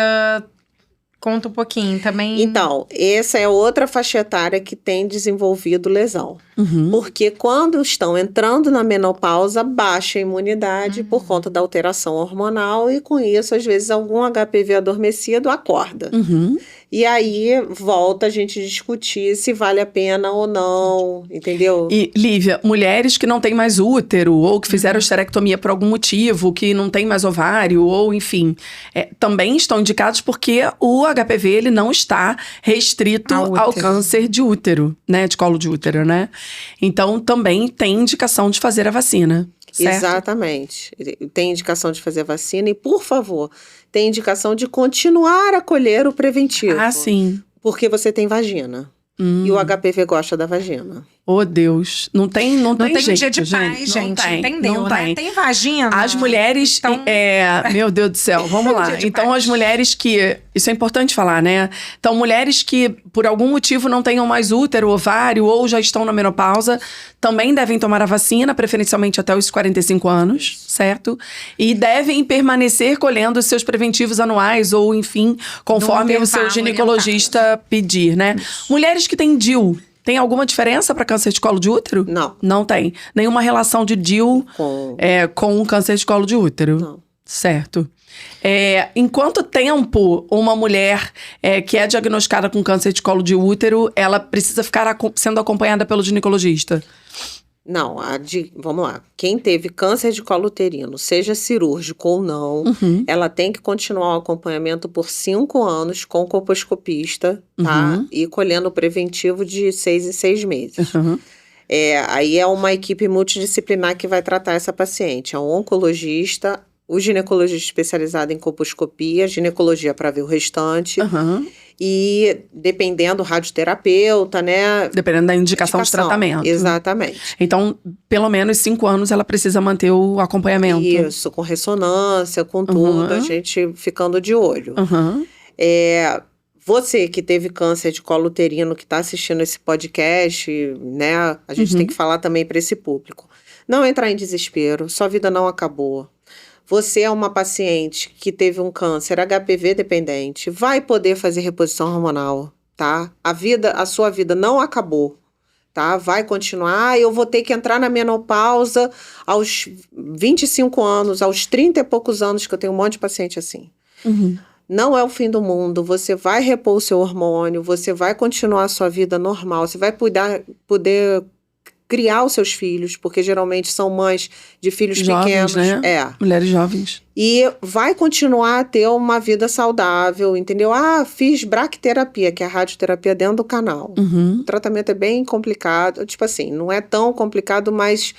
conta um pouquinho também. Então, essa é outra faixa etária que tem desenvolvido lesão. Porque quando estão entrando na menopausa, baixa a imunidade por conta da alteração hormonal e com isso, às vezes, algum HPV adormecido acorda. E aí, volta a gente discutir se vale a pena ou não, entendeu? E, Lívia, mulheres que não têm mais útero, ou que fizeram esterectomia por algum motivo, que não tem mais ovário, ou enfim, também estão indicados porque o HPV, ele não está restrito ao câncer de útero, né? De colo de útero, né? Então, também tem indicação de fazer a vacina. Certo? Exatamente. Tem indicação de fazer a vacina e, por favor, tem indicação de continuar a colher o preventivo. Ah, sim. Porque você tem vagina. E o HPV gosta da vagina. Oh, Deus. Não tem jeito, um dia de paz, gente. Entendeu, não né? Tem vagina. As mulheres... Então... meu Deus do céu, vamos lá. Então, as mulheres que... Isso é importante falar, né? Então, mulheres que, por algum motivo, não tenham mais útero, ovário, ou já estão na menopausa, também devem tomar a vacina, preferencialmente até os 45 anos, certo? E devem permanecer colhendo os seus preventivos anuais, ou, enfim, conforme o seu ginecologista pedir, né? Mulheres que têm DIU, tem alguma diferença para câncer de colo de útero? Não. Não tem. Nenhuma relação de DIU com câncer de colo de útero? Não. Certo. Em quanto tempo uma mulher que é diagnosticada com câncer de colo de útero, ela precisa ficar sendo acompanhada pelo ginecologista? Não, vamos lá. Quem teve câncer de colo uterino, seja cirúrgico ou não, ela tem que continuar o acompanhamento por 5 anos com colposcopista, tá? E colhendo o preventivo de 6 em 6 meses. Aí é uma equipe multidisciplinar que vai tratar essa paciente. É um oncologista, o ginecologista especializado em colposcopia, ginecologia para ver o restante. E dependendo, radioterapeuta, né? Dependendo da indicação de tratamento. Exatamente. Então, pelo menos 5 anos ela precisa manter o acompanhamento. Isso, com ressonância, com tudo, a gente ficando de olho. Você que teve câncer de colo uterino, que está assistindo esse podcast, né? A gente tem que falar também para esse público. Não entrar em desespero, sua vida não acabou. Você é uma paciente que teve um câncer HPV dependente, vai poder fazer reposição hormonal, tá? A sua vida não acabou, tá? Vai continuar. Eu vou ter que entrar na menopausa aos 25 anos, aos 30 e poucos anos, que eu tenho um monte de paciente assim. Não é o fim do mundo, você vai repor o seu hormônio, você vai continuar a sua vida normal, você vai poder criar os seus filhos, porque geralmente são mães de filhos jovens, pequenos. Né? Mulheres jovens. E vai continuar a ter uma vida saudável, entendeu? Fiz bracterapia, que é a radioterapia dentro do canal. O tratamento é bem complicado, tipo assim, não é tão complicado, mas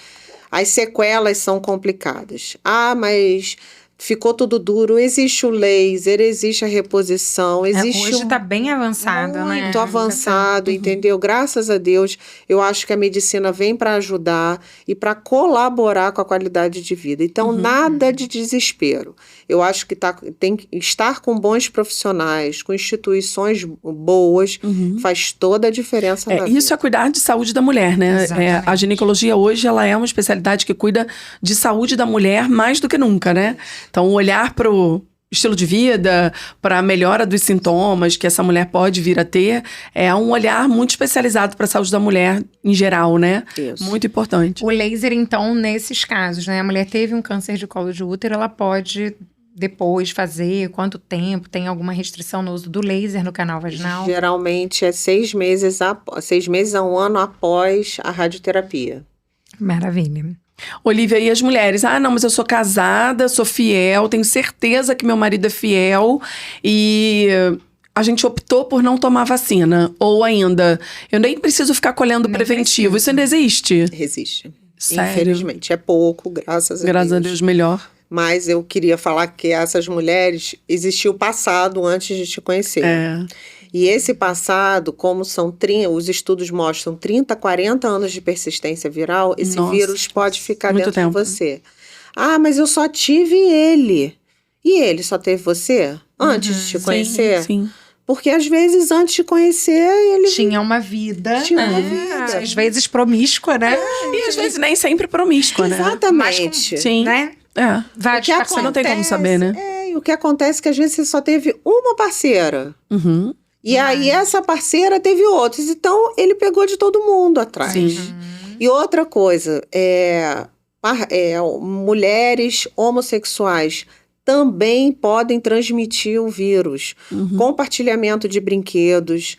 as sequelas são complicadas. Mas ficou tudo duro, existe o laser, existe a reposição, existe... Hoje está bem avançado, né? Muito avançado, entendeu? Graças a Deus, eu acho que a medicina vem para ajudar e para colaborar com a qualidade de vida. Então, nada de desespero. Eu acho que tem que estar com bons profissionais, com instituições boas, faz toda a diferença na vida. Isso é cuidar de saúde da mulher, né? A ginecologia hoje, ela é uma especialidade que cuida de saúde da mulher mais do que nunca, né? Então, olhar para o estilo de vida, para a melhora dos sintomas que essa mulher pode vir a ter, é um olhar muito especializado para a saúde da mulher em geral, né? Isso. Muito importante. O laser, então, nesses casos, né? A mulher teve um câncer de colo de útero, ela pode depois fazer? Quanto tempo? Tem alguma restrição no uso do laser no canal vaginal? Geralmente é 6 meses, 6 meses a 1 ano após a radioterapia. Maravilha. Olivia, e as mulheres? Não, mas eu sou casada, sou fiel, tenho certeza que meu marido é fiel e a gente optou por não tomar vacina. Ou ainda, eu nem preciso ficar colhendo Nem preventivo. precisa. Isso ainda existe? Existe. Sério? Infelizmente. É pouco, graças a Deus. Graças a Deus, melhor. Mas eu queria falar que essas mulheres, existia o passado antes de te conhecer. É. E esse passado, como são os estudos mostram 30, 40 anos de persistência viral, esse Nossa, vírus pode ficar muito dentro tempo. de você. Ah, mas eu só tive ele. E ele só teve você? Antes de te conhecer? Sim. Porque às vezes, antes de conhecer, ele Tinha uma vida. Tinha uma né? vida. Às vezes promíscua, né? E às vezes nem sempre promíscua, né? Exatamente. Sim. Né? É. Vários O que Você não tem como saber, né? E o que acontece é que às vezes você só teve uma parceira. Uhum. E aí essa parceira teve outros. Então ele pegou de todo mundo atrás. Sim. E outra coisa, mulheres homossexuais também podem transmitir o vírus. Compartilhamento de brinquedos,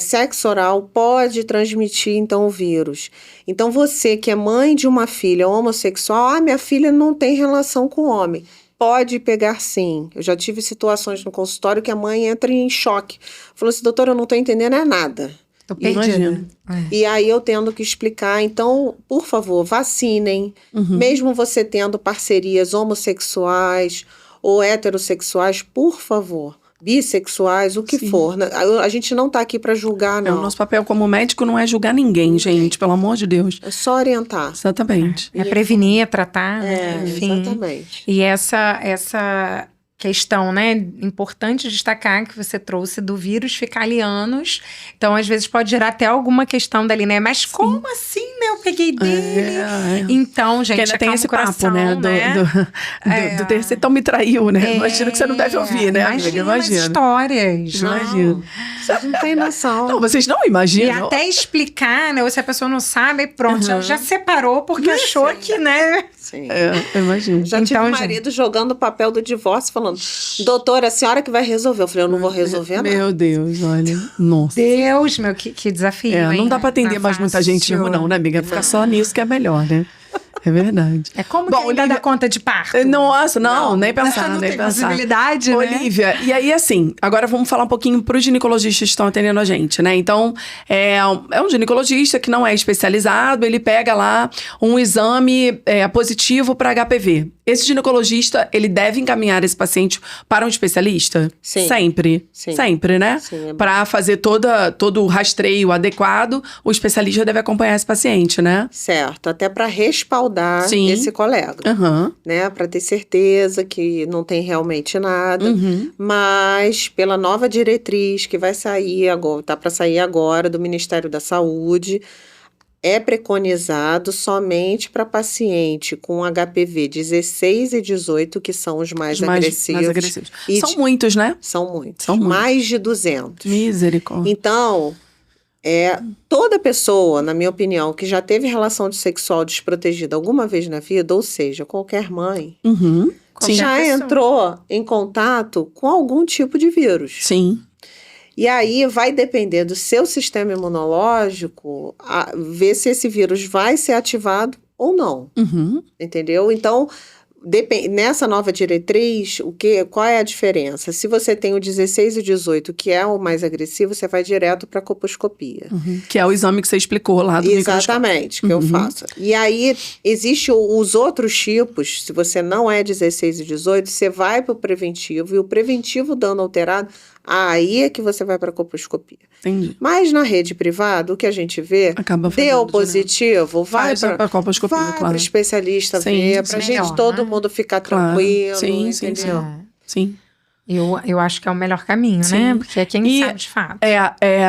sexo oral pode transmitir, então, o vírus. Então, você que é mãe de uma filha homossexual, minha filha não tem relação com homem. Pode pegar, sim. Eu já tive situações no consultório que a mãe entra em choque. Falou assim, doutora, eu não estou entendendo nada. Tô perdida. Imagina. E aí eu tendo que explicar. Então, por favor, vacinem. Mesmo você tendo parcerias homossexuais ou heterossexuais, por favor. Bissexuais, o que Sim. for. A gente não está aqui para julgar, O não. nosso papel como médico não é julgar ninguém, gente. Pelo amor de Deus. É só orientar. Exatamente. É prevenir, é tratar, né? Enfim. Exatamente. E essa questão, né, importante destacar que você trouxe do vírus ficar ali anos. Então, às vezes, pode gerar até alguma questão dali, né? Mas como assim, né? Eu peguei dele. Então, gente, Porque ainda tem acalma esse o coração, papo, né? Do terceiro, então me traiu, né? Imagino que você não deve ouvir, né, amiga? Imagina as Imagina. histórias. Imagino. Vocês não têm noção. Não, vocês não E imaginam. até explicar, né? Ou se a pessoa não sabe, pronto, ela já separou porque achou que, né? Sim. Eu imagino. Já tive Então, um marido jogando o papel do divórcio, falando, doutora, a senhora que vai resolver. Eu falei, eu não vou resolver nada. Meu Deus, olha. Nossa. Deus, meu, que desafio, hein? Não dá pra atender Tá mais muita gente mesmo, fácil. não, né, amiga? Ficar só nisso que é melhor, né? É verdade. É como Bom, que ainda Olivia- dá conta de parto? Nossa, não, nem pensar, não nem tem pensar. possibilidade, né? Olivia, e aí assim, agora vamos falar um pouquinho para os ginecologistas que estão atendendo a gente, né? Então, é um ginecologista que não é especializado, ele pega lá um exame positivo para HPV. Esse ginecologista, ele deve encaminhar esse paciente para um especialista? Sim. Sempre. Sim. Sempre, né? Sim, é Para fazer todo o rastreio adequado, o especialista deve acompanhar esse paciente, né? Certo, até para respaldar Sim. esse colega. Aham. Né, para ter certeza que não tem realmente nada, Uhum. mas pela nova diretriz que vai sair agora, tá para sair agora do Ministério da Saúde, é preconizado somente para paciente com HPV 16 e 18, que são os mais agressivos. Mais agressivos. E São muitos, né? São muitos, São muitos. mais de 200. Misericórdia. Então, toda pessoa, na minha opinião, que já teve relação sexual desprotegida alguma vez na vida, ou seja, qualquer mãe, Uhum. Sim. já pessoa. entrou em contato com algum tipo de vírus. Sim. E aí vai depender do seu sistema imunológico ver se esse vírus vai ser ativado ou não, Uhum. entendeu? Então, nessa nova diretriz, qual é a diferença? Se você tem o 16 e o 18, que é o mais agressivo, você vai direto para a colposcopia. Uhum. Que é o exame que você explicou lá do microscópio. Exatamente, que eu faço. E aí, existe os outros tipos, se você não é 16 e 18, você vai para o preventivo, e o preventivo dando alterado, aí é que você vai para a colposcopia. Entendi. Mas na rede privada, o que a gente vê, Acaba fazendo deu direto. positivo, vai Faz para a colposcopia, vai claro. o especialista Sim, ver, sim. pra gente Melhor, todo né? mundo ficar Claro. tranquilo, Sim, sim, entendeu? Sim. Eu acho que é o melhor caminho, Sim. né? Porque é quem E- sabe de fato.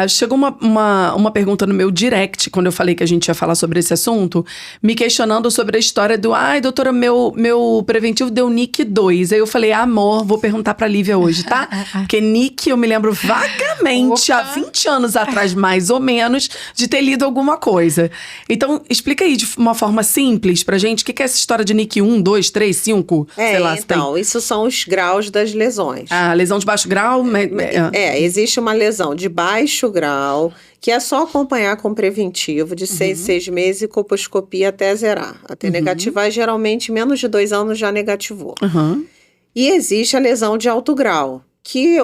Chegou uma pergunta no meu direct, quando eu falei que a gente ia falar sobre esse assunto, me questionando sobre a história do, doutora, meu preventivo deu NIC 2. Aí eu falei, amor, vou perguntar pra Lívia hoje, tá? Porque NIC eu me lembro vagamente, há 20 anos atrás, mais ou menos, de ter lido alguma coisa. Então, explica aí de uma forma simples pra gente, o que é essa história de NIC 1, 2, 3, 5, sei lá, se tem. Então, isso são os graus das lesões. A lesão de baixo grau... Existe uma lesão de baixo grau, que é só acompanhar com preventivo de 6 meses e colposcopia até zerar. Até negativar, geralmente menos de 2 anos já negativou. Uhum. E existe a lesão de alto grau, que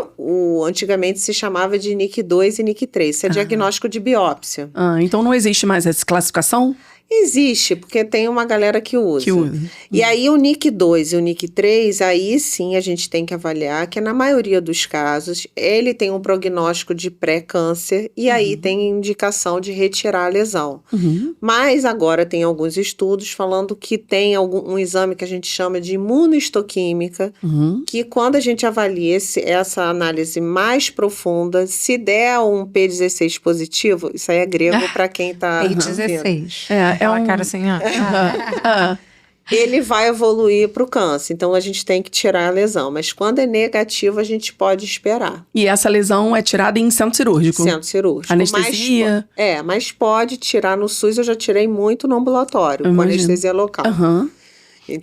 antigamente se chamava de NIC2 e NIC3. Isso é diagnóstico de biópsia. Então não existe mais essa classificação? Existe, porque tem uma galera que usa. E aí o NIC2 e o NIC3, aí sim a gente tem que avaliar que na maioria dos casos ele tem um prognóstico de pré-câncer e aí tem indicação de retirar a lesão. Mas agora tem alguns estudos falando que tem um exame que a gente chama de imunohistoquímica, que quando a gente avalia essa análise mais profunda, se der um P16 positivo, isso aí é grego para quem tá... P16. É cara assim, ele vai evoluir para o câncer. Então, a gente tem que tirar a lesão. Mas quando é negativo, a gente pode esperar. E essa lesão é tirada em centro cirúrgico? Centro cirúrgico. Anestesia? Mas pode tirar no SUS. Eu já tirei muito no ambulatório, com anestesia local.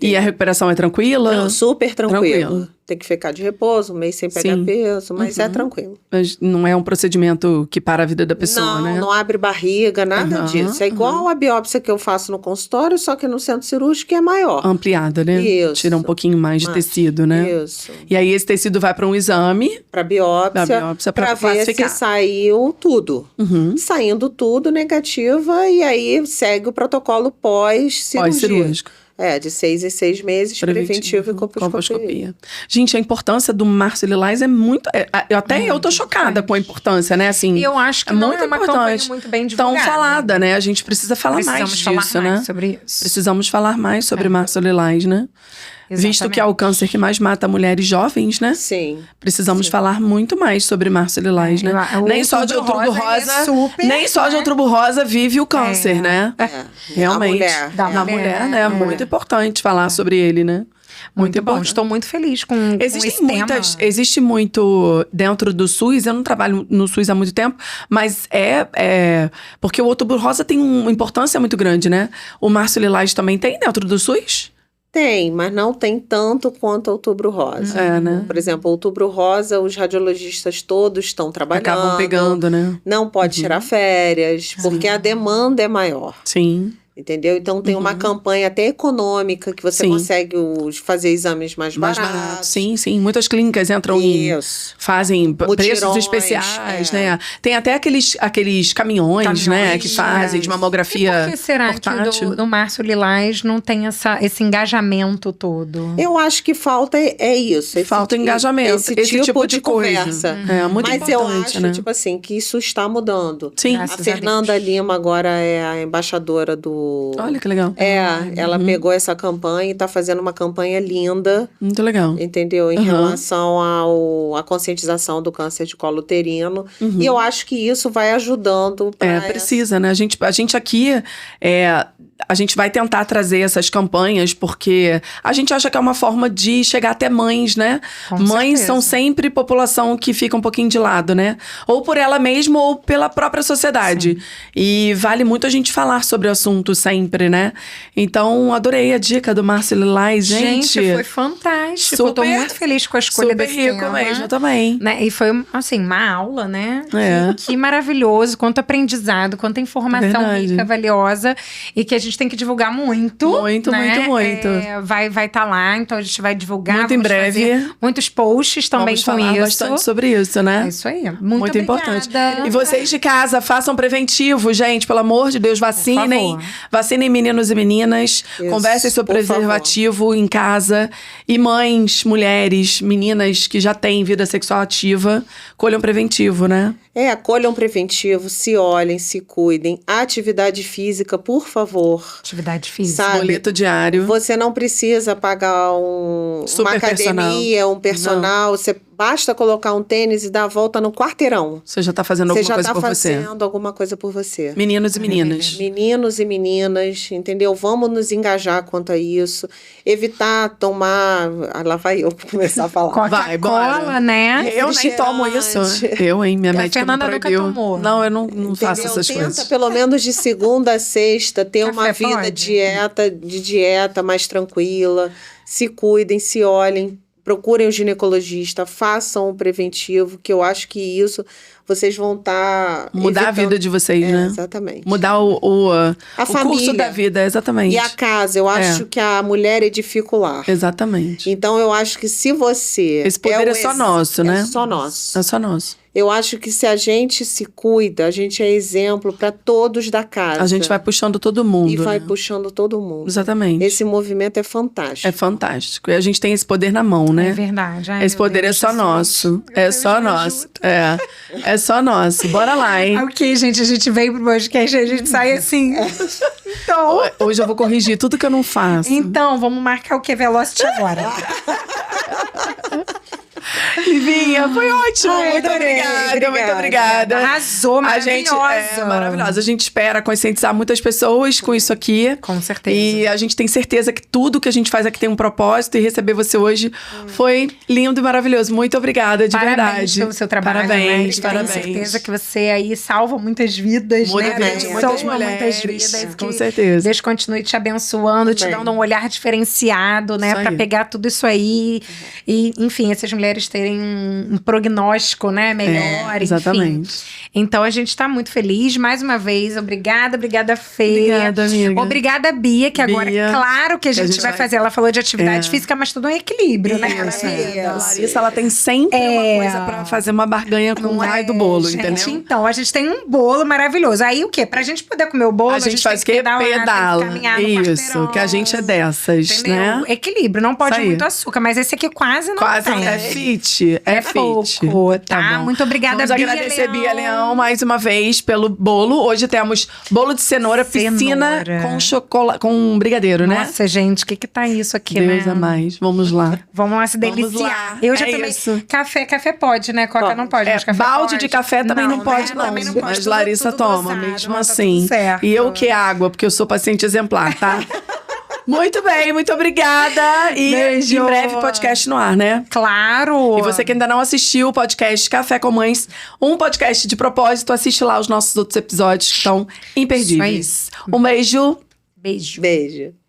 E a recuperação é tranquila? Não, super tranquilo. Tem que ficar de repouso, um mês sem pegar peso, mas é tranquilo. Mas não é um procedimento que para a vida da pessoa, né? Não abre barriga, nada disso. É igual a biópsia que eu faço no consultório, só que no centro cirúrgico é maior. Ampliada, né? Isso. Tira um pouquinho mais de tecido, né? Isso. E aí esse tecido vai para um exame. Para biópsia para ver se saiu tudo. Saindo tudo, negativa, e aí segue o protocolo pós-cirúrgico. De 6 em 6 meses, preventivo e colposcopia. Gente, a importância do Márcio Lilás é muito... eu tô chocada com a importância, né? Assim, eu acho que não é uma campanha muito bem divulgada. Tão falada, né? A gente precisa falar mais disso, né? Sobre isso. Precisamos falar mais sobre Márcio Lilás, né? Exatamente. Visto que é o câncer que mais mata mulheres jovens, né? Sim. Precisamos falar muito mais sobre Márcio Lilás, né? Nem só de outubro rosa, nem só de outubro rosa vive o câncer, né? Realmente. Da mulher, né? Muito importante falar sobre ele, né? Muito bom, estou muito feliz com esse tema. Existe muito dentro do SUS, eu não trabalho no SUS há muito tempo, mas porque o outubro rosa tem uma importância muito grande, né? O Márcio Lilás também tem dentro do SUS? Tem, mas não tem tanto quanto Outubro Rosa. Né? Por exemplo, Outubro Rosa, os radiologistas todos estão trabalhando. Acabam pegando, né? Não pode tirar férias, porque a demanda é maior. Sim. Entendeu? Então tem uma campanha até econômica que você consegue fazer exames mais baratos. Sim. Muitas clínicas entram fazem preços especiais, né? Tem até aqueles caminhões, né? Que fazem de mamografia portátil. E por que será que o do Márcio Lilás não tem esse engajamento todo? Eu acho que falta isso. Falta engajamento. Esse tipo de conversa. Muito Mas importante, eu acho, né? tipo assim, que isso está mudando. Sim. A Fernanda Lima agora é a embaixadora do... Olha que legal. Ela pegou essa campanha e está fazendo uma campanha linda. Muito legal. Entendeu? Em relação à conscientização do câncer de colo uterino. E eu acho que isso vai ajudando. Precisa, né? A gente aqui, a gente vai tentar trazer essas campanhas porque a gente acha que é uma forma de chegar até mães, né? Mães são sempre população que fica um pouquinho de lado, né? Ou por ela mesma ou pela própria sociedade. Sim. E vale muito a gente falar sobre o assunto sempre, né? Então, adorei a dica do Márcio Lilás, gente. Foi fantástico. Eu tô muito feliz com a escolha desse tema. Super rico mesmo, eu também. Né? E foi, assim, uma aula, né? Que maravilhoso, quanto aprendizado, quanta informação rica, valiosa, e que a gente tem que divulgar muito. Muito. Vai estar lá, então a gente vai divulgar. Muito em breve. Muitos posts também com isso. Bastante sobre isso, né? É isso aí. Muito importante. E vocês de casa, façam preventivo, gente, pelo amor de Deus, vacinem. Vacinem meninos e meninas. Isso, conversem sobre preservativo em casa. E mães, mulheres, meninas que já têm vida sexual ativa, colham preventivo, né? Colham preventivo, se olhem, se cuidem. Atividade física, por favor. Atividade física. Sabe? Boleto diário. Você não precisa pagar uma academia, um personal. Você basta colocar um tênis e dar a volta no quarteirão. Você já está fazendo alguma coisa por você. Você já está fazendo alguma coisa por você. Meninos e meninas. Meninos e meninas, entendeu? Vamos nos engajar quanto a isso. Evitar tomar... lá vai eu começar a falar. Coca-Cola, né? Eu nem tomo isso. Minha médica me proibiu. Nunca tomou. Não, eu não faço essas coisas. Tenta pelo menos de segunda a sexta ter uma vida de dieta mais tranquila. Se cuidem, se olhem. Procurem o ginecologista, façam o preventivo, que eu acho que isso vocês vão estar... Mudar a vida de vocês, né? Exatamente. Mudar o família. curso da vida, exatamente. E a casa, eu acho que a mulher edifica o lar. Exatamente. Então, eu acho que se você... Esse poder é só nosso, né? É só nosso. É só nosso. Eu acho que se a gente se cuida, a gente é exemplo para todos da casa. A gente vai puxando todo mundo. E vai né? puxando todo mundo. Exatamente. Esse movimento é fantástico. É fantástico. E a gente tem esse poder na mão, né? É verdade. Ai, Esse meu poder Deus é só do céu. nosso. Meu É Deus, só me nosso. ajuda. É só nosso. Bora lá, hein? Ok, gente, a gente veio pro podcast e a gente sai assim. Então, Hoje eu vou corrigir tudo que eu não faço. então, vamos marcar o que Velocity agora. Livinha, foi ótimo. Ai, muito adorei. obrigada, muito obrigada. Arrasou, A gente maravilhosa. maravilhosa. A gente espera conscientizar muitas pessoas com isso aqui. Com certeza. E a gente tem certeza que tudo que a gente faz aqui tem um propósito. E receber você hoje foi lindo e maravilhoso. Muito obrigada, de Parabéns verdade. pelo seu trabalho, Parabéns, né? parabéns. Tenho certeza que você aí salva muitas vidas, Muita né? gente, Abençoa muitas mulheres, vidas. com que certeza. Deus continue te abençoando, te Amém. dando um olhar diferenciado, né? Isso Pra aí. pegar tudo isso aí. E, enfim, essas mulheres terem um prognóstico, né? Melhor, enfim. exatamente. Então, a gente tá muito feliz. Mais uma vez, obrigada, Fê. Obrigada, amiga. Obrigada, Bia, que agora, Bia, claro que a gente vai fazer. Ela falou de atividade É. física, mas tudo em equilíbrio, né? Isso, Maravilha. A Larissa, ela tem sempre uma coisa pra fazer uma barganha com o raio do bolo, gente, entendeu? Então, a gente tem um bolo maravilhoso. Aí o quê? Pra gente poder comer o bolo, A gente faz o tem quê? que pedalar, tem que Pedala. caminhar no Isso, quarteirão, que a gente é dessas, entendeu? né? Equilíbrio, não pode Isso aí. muito açúcar, mas esse aqui quase não Quase tem. é fit. É fit. pouco, tá? bom. Muito obrigada, Vamos Bia agradecer, Leão. Bia Leão, mais uma vez pelo bolo. Hoje temos bolo de cenoura, piscina Cenoura. com chocolate, com brigadeiro, né? Nossa, gente, o que tá isso aqui, Deus né? a mais. Vamos lá. Vamos lá se Vamos deliciar. lá. Eu já É tomei isso. café pode, né? Coca não pode, mas café balde pode. de café também não pode, né? não. Também não pode, Mas tudo- Larissa tudo toma, dosado, mesmo tá assim. tudo certo. E eu que água, porque eu sou paciente exemplar, tá? Muito bem, muito obrigada. E Beijo. em breve podcast no ar, né? Claro! E você que ainda não assistiu o podcast Café com Mães, um podcast de propósito, assiste lá os nossos outros episódios que estão imperdíveis. Isso Um beijo. Beijo. Beijo.